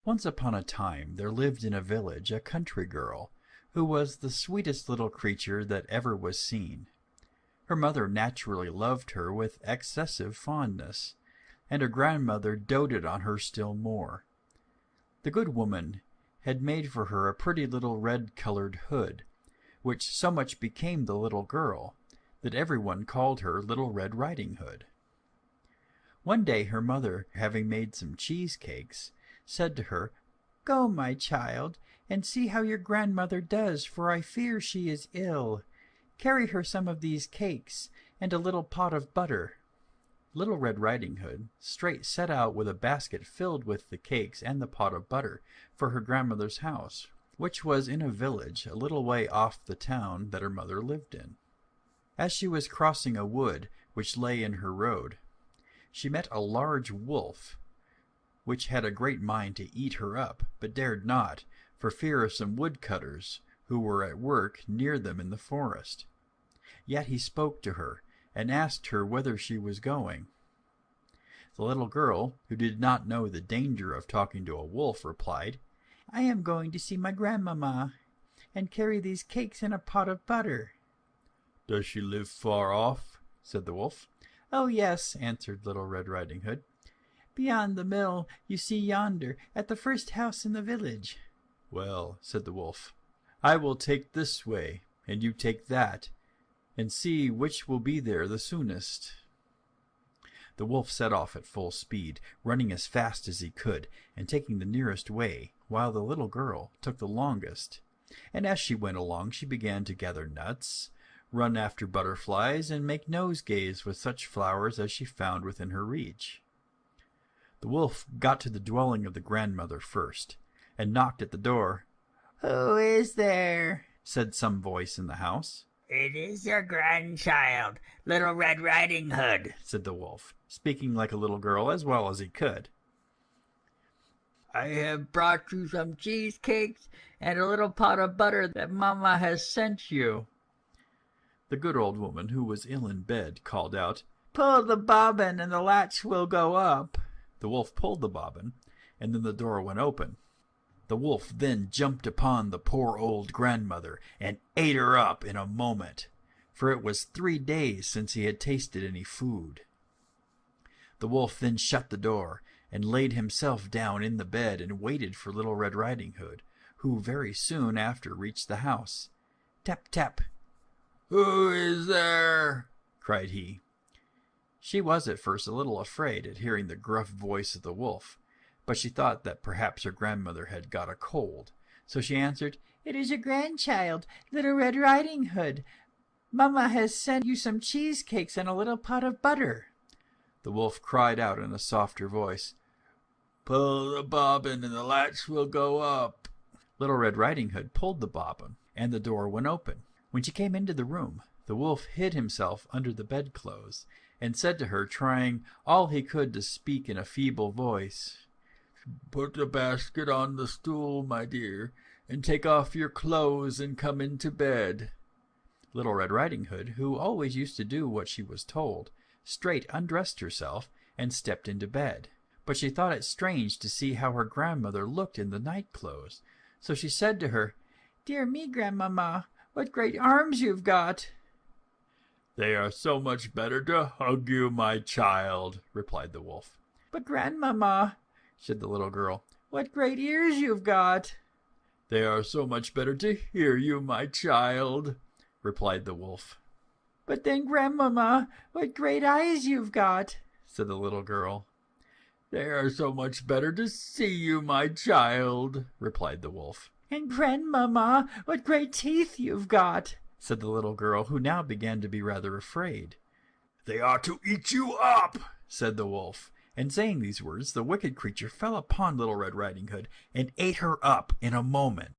Once upon a time there lived in a village a country girl, who was the sweetest little creature that ever was seen. Her mother naturally loved her with excessive fondness, and her grandmother doted on her still more. The good woman had made for her a pretty little red-colored hood, which so much became the little girl that everyone called her Little Red Riding Hood. One day her mother, having made some cheesecakes, said to her, "Go, my child, and see how your grandmother does, for I fear she is ill. Carry her some of these cakes, and a little pot of butter." Little Red Riding Hood straight set out with a basket filled with the cakes and the pot of butter for her grandmother's house, which was in a village a little way off the town that her mother lived in. As she was crossing a wood which lay in her road, she met a large wolf, which had a great mind to eat her up, but dared not, for fear of some woodcutters who were at work near them in the forest. Yet he spoke to her, and asked her whither she was going. The little girl, who did not know the danger of talking to a wolf, replied, "I am going to see my grandmamma, and carry these cakes and a pot of butter." "Does she live far off?" said the wolf. "Oh, yes," answered Little Red Riding Hood. "Beyond the mill you see yonder, at the first house in the village." "Well," said the wolf, "I will take this way, and you take that, and see which will be there the soonest." The wolf set off at full speed, running as fast as he could, and taking the nearest way, while the little girl took the longest. And as she went along she began to gather nuts, run after butterflies, and make nosegays with such flowers as she found within her reach. The wolf got to the dwelling of the grandmother first, and knocked at the door. "Who is there?" said some voice in the house. "It is your grandchild, Little Red Riding Hood," said the wolf, speaking like a little girl as well as he could. "I have brought you some cheesecakes and a little pot of butter that Mamma has sent you." The good old woman, who was ill in bed, called out, "Pull the bobbin and the latch will go up." The wolf pulled the bobbin, and then the door went open. The wolf then jumped upon the poor old grandmother and ate her up in a moment, for it was 3 days since he had tasted any food. The wolf then shut the door and laid himself down in the bed and waited for Little Red Riding Hood, who very soon after reached the house. Tap, tap. "Who is there?" cried he. She was at first a little afraid at hearing the gruff voice of the wolf, but she thought that perhaps her grandmother had got a cold, so she answered, "It is your grandchild, Little Red Riding Hood. Mamma has sent you some cheesecakes and a little pot of butter." The wolf cried out in a softer voice, "Pull the bobbin and the latch will go up." Little Red Riding Hood pulled the bobbin, and the door went open. When she came into the room, the wolf hid himself under the bedclothes, and said to her, trying all he could to speak in a feeble voice, "Put the basket on the stool, my dear, and take off your clothes and come into bed." Little Red Riding Hood, who always used to do what she was told, straight undressed herself and stepped into bed. But she thought it strange to see how her grandmother looked in the night clothes, so she said to her, "Dear me, Grandmamma, what great arms you've got!" "They are so much better to hug you, my child," replied the wolf. "But Grandmamma," said the little girl, "what great ears you've got!" "They are so much better to hear you, my child," replied the wolf. "But then, Grandmamma, what great eyes you've got!" said the little girl. "They are so much better to see you, my child," replied the wolf. "And Grandmamma, what great teeth you've got!" said the little girl, who now began to be rather afraid. "They are to eat you up," said the wolf. And saying these words, the wicked creature fell upon Little Red Riding Hood and ate her up in a moment.